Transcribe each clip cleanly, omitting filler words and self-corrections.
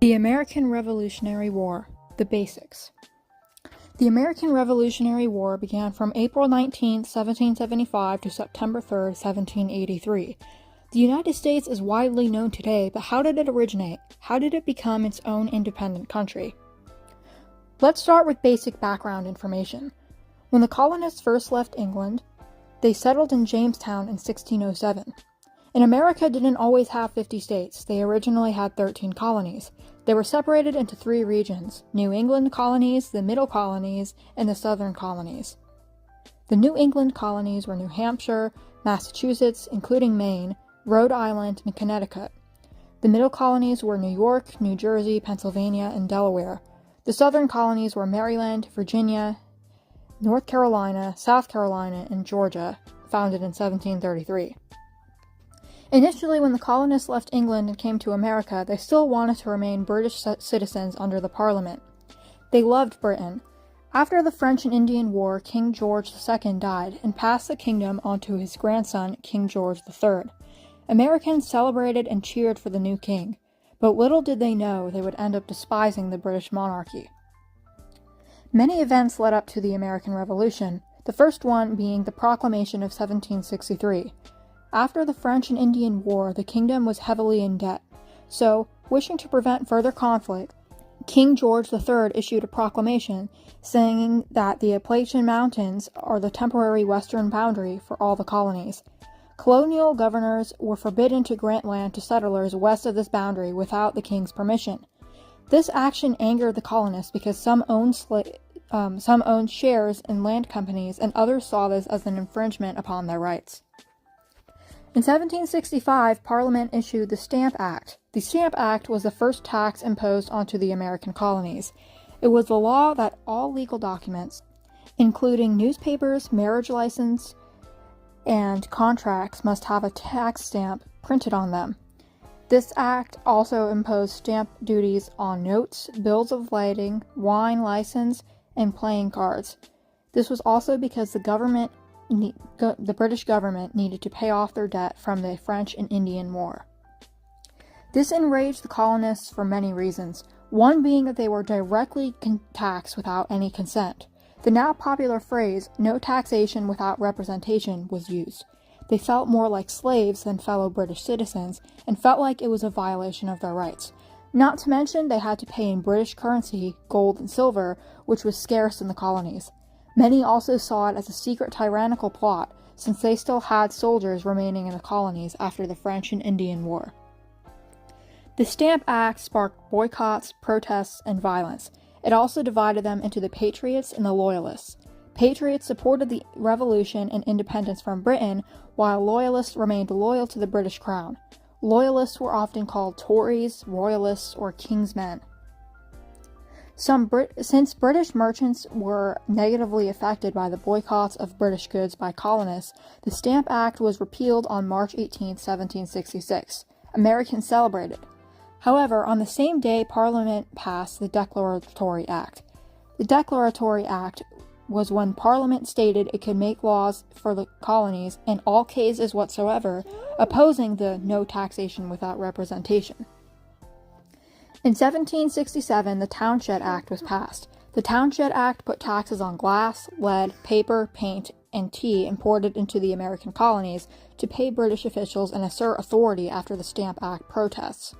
The American Revolutionary War, the basics. The American Revolutionary War began from April 19, 1775 to September 3, 1783. The United States is widely known today, but how did it originate? How did it become its own independent country? Let's start with basic background information. When the colonists first left England, they settled in Jamestown in 1607. And America didn't always have 50 states. They originally had 13 colonies. They were separated into 3 regions: New England colonies, the Middle colonies, and the Southern colonies. The New England colonies were New Hampshire, Massachusetts, including Maine, Rhode Island, and Connecticut. The Middle colonies were New York, New Jersey, Pennsylvania, and Delaware. The Southern colonies were Maryland, Virginia, North Carolina, South Carolina, and Georgia, founded in 1733. Initially, when the colonists left England and came to America, they still wanted to remain British citizens under the Parliament. They loved Britain. After the French and Indian War, King George II died and passed the kingdom on to his grandson, King George III. Americans celebrated and cheered for the new king, but little did they know they would end up despising the British monarchy. Many events led up to the American Revolution, the first one being the Proclamation of 1763. After the French and Indian War, the kingdom was heavily in debt, so, wishing to prevent further conflict, King George III issued a proclamation saying that the Appalachian Mountains are the temporary western boundary for all the colonies. Colonial governors were forbidden to grant land to settlers west of this boundary without the king's permission. This action angered the colonists because some owned shares in land companies and others saw this as an infringement upon their rights. In 1765, Parliament issued the Stamp Act. The Stamp Act was the first tax imposed onto the American colonies. It was the law that all legal documents, including newspapers, marriage license, and contracts, must have a tax stamp printed on them. This act also imposed stamp duties on notes, bills of lading, wine license, and playing cards. This was also because the British government needed to pay off their debt from the French and Indian War. This enraged the colonists for many reasons, one being that they were directly taxed without any consent. The now popular phrase, "no taxation without representation," was used. They felt more like slaves than fellow British citizens, and felt like it was a violation of their rights. Not to mention they had to pay in British currency, gold and silver, which was scarce in the colonies. Many also saw it as a secret tyrannical plot, since they still had soldiers remaining in the colonies after the French and Indian War. The Stamp Act sparked boycotts, protests, and violence. It also divided them into the Patriots and the Loyalists. Patriots supported the Revolution and independence from Britain, while Loyalists remained loyal to the British Crown. Loyalists were often called Tories, Royalists, or King's Men. Since British merchants were negatively affected by the boycotts of British goods by colonists, the Stamp Act was repealed on March 18, 1766. Americans celebrated. However, on the same day, Parliament passed the Declaratory Act. The Declaratory Act was when Parliament stated it could make laws for the colonies in all cases whatsoever, opposing the no taxation without representation. In 1767, the Townshend Act was passed. The Townshend Act put taxes on glass, lead, paper, paint, and tea imported into the American colonies to pay British officials and assert authority after the Stamp Act protests.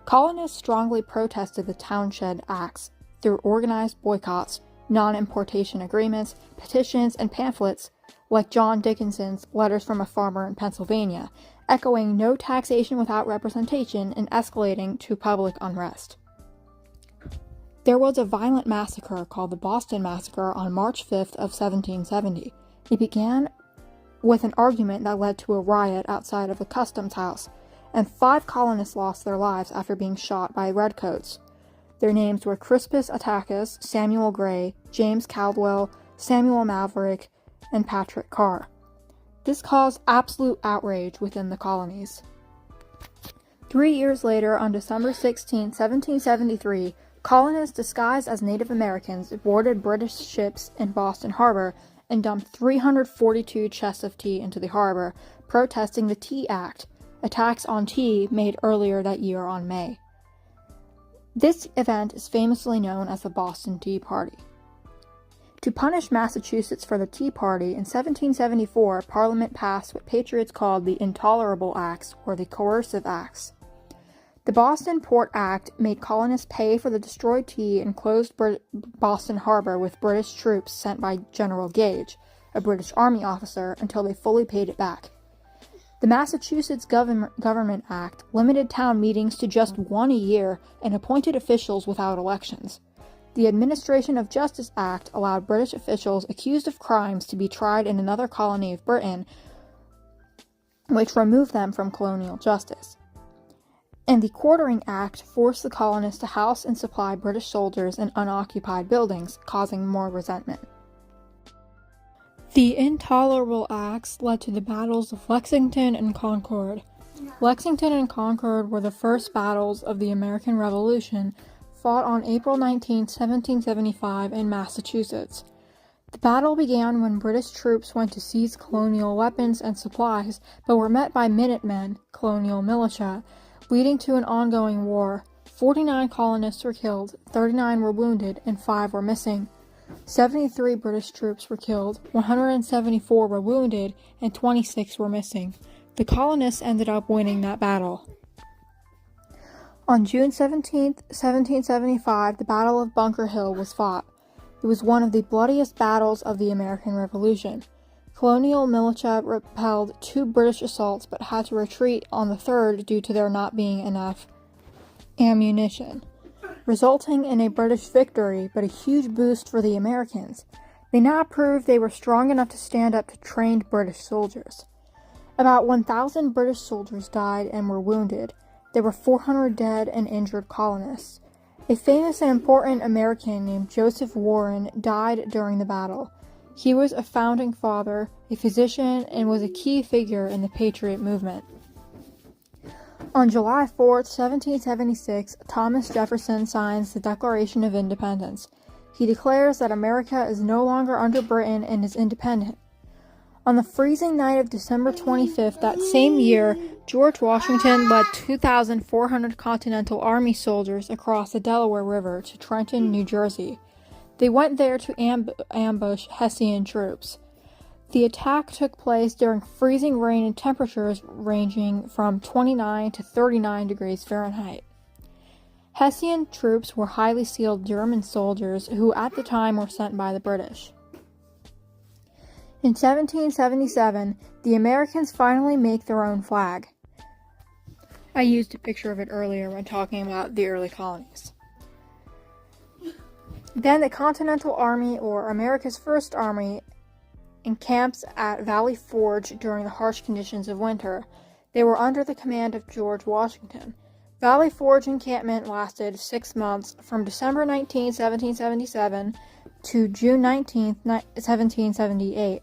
Colonists strongly protested the Townshend Acts through organized boycotts, non-importation agreements, petitions, and pamphlets like John Dickinson's Letters from a Farmer in Pennsylvania, echoing no taxation without representation and escalating to public unrest. There was a violent massacre called the Boston Massacre on March 5th of 1770. It began with an argument that led to a riot outside of a customs house, and 5 colonists lost their lives after being shot by redcoats. Their names were Crispus Attucks, Samuel Gray, James Caldwell, Samuel Maverick, and Patrick Carr. This caused absolute outrage within the colonies. 3 years later, on December 16, 1773, colonists disguised as Native Americans boarded British ships in Boston Harbor and dumped 342 chests of tea into the harbor, protesting the Tea Act, a tax on tea made earlier that year on May. This event is famously known as the Boston Tea Party. To punish Massachusetts for the Tea Party, in 1774, Parliament passed what patriots called the Intolerable Acts, or the Coercive Acts. The Boston Port Act made colonists pay for the destroyed tea and closed Boston Harbor with British troops sent by General Gage, a British Army officer, until they fully paid it back. The Massachusetts Government Act limited town meetings to just one a year and appointed officials without elections. The Administration of Justice Act allowed British officials accused of crimes to be tried in another colony of Britain, which removed them from colonial justice. And the Quartering Act forced the colonists to house and supply British soldiers in unoccupied buildings, causing more resentment. The Intolerable Acts led to the battles of Lexington and Concord. Lexington and Concord were the first battles of the American Revolution, fought on April 19, 1775 in Massachusetts. The battle began when British troops went to seize colonial weapons and supplies, but were met by Minutemen, colonial militia, leading to an ongoing war. 49 colonists were killed, 39 were wounded, and 5 were missing. 73 British troops were killed, 174 were wounded, and 26 were missing. The colonists ended up winning that battle. On June 17, 1775, the Battle of Bunker Hill was fought. It was one of the bloodiest battles of the American Revolution. Colonial militia repelled 2 British assaults but had to retreat on the third due to there not being enough ammunition, resulting in a British victory but a huge boost for the Americans. They now proved they were strong enough to stand up to trained British soldiers. About 1,000 British soldiers died and were wounded. There were 400 dead and injured colonists. A famous and important American named Joseph Warren died during the battle. He was a founding father, a physician, and was a key figure in the Patriot movement. On July 4, 1776, Thomas Jefferson signs the Declaration of Independence. He declares that America is no longer under Britain and is independent. On the freezing night of December 25th that same year, George Washington led 2,400 Continental Army soldiers across the Delaware River to Trenton, New Jersey. They went there to ambush Hessian troops. The attack took place during freezing rain and temperatures ranging from 29 to 39 degrees Fahrenheit. Hessian troops were highly skilled German soldiers who at the time were sent by the British. In 1777, the Americans finally make their own flag. I used a picture of it earlier when talking about the early colonies. Then the Continental Army, or America's First Army, encamps at Valley Forge during the harsh conditions of winter. They were under the command of George Washington. Valley Forge encampment lasted 6 months, from December 19, 1777 to June 19, 1778.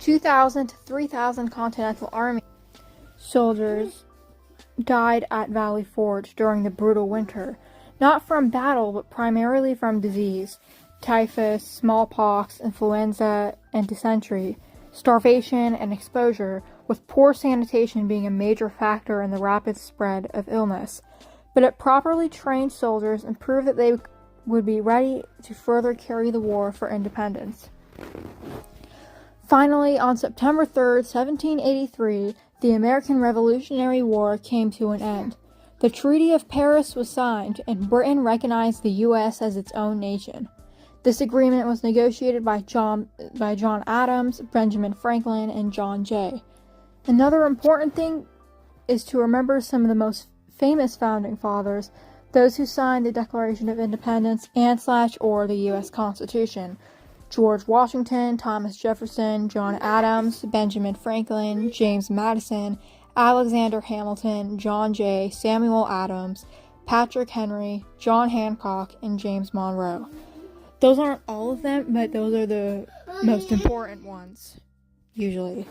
2,000 to 3,000 Continental Army soldiers died at Valley Forge during the brutal winter, not from battle but primarily from disease: typhus, smallpox, influenza, and dysentery, starvation, and exposure, with poor sanitation being a major factor in the rapid spread of illness. But it properly trained soldiers and proved that they would be ready to further carry the war for independence. Finally, on September 3, 1783, the American Revolutionary War came to an end. The Treaty of Paris was signed, and Britain recognized the U.S. as its own nation. This agreement was negotiated by John Adams, Benjamin Franklin, and John Jay. Another important thing is to remember some of the most famous founding fathers, those who signed the Declaration of Independence and/or the U.S. Constitution: George Washington, Thomas Jefferson, John Adams, Benjamin Franklin, James Madison, Alexander Hamilton, John Jay, Samuel Adams, Patrick Henry, John Hancock, and James Monroe. Those aren't all of them, but those are the most important ones, usually.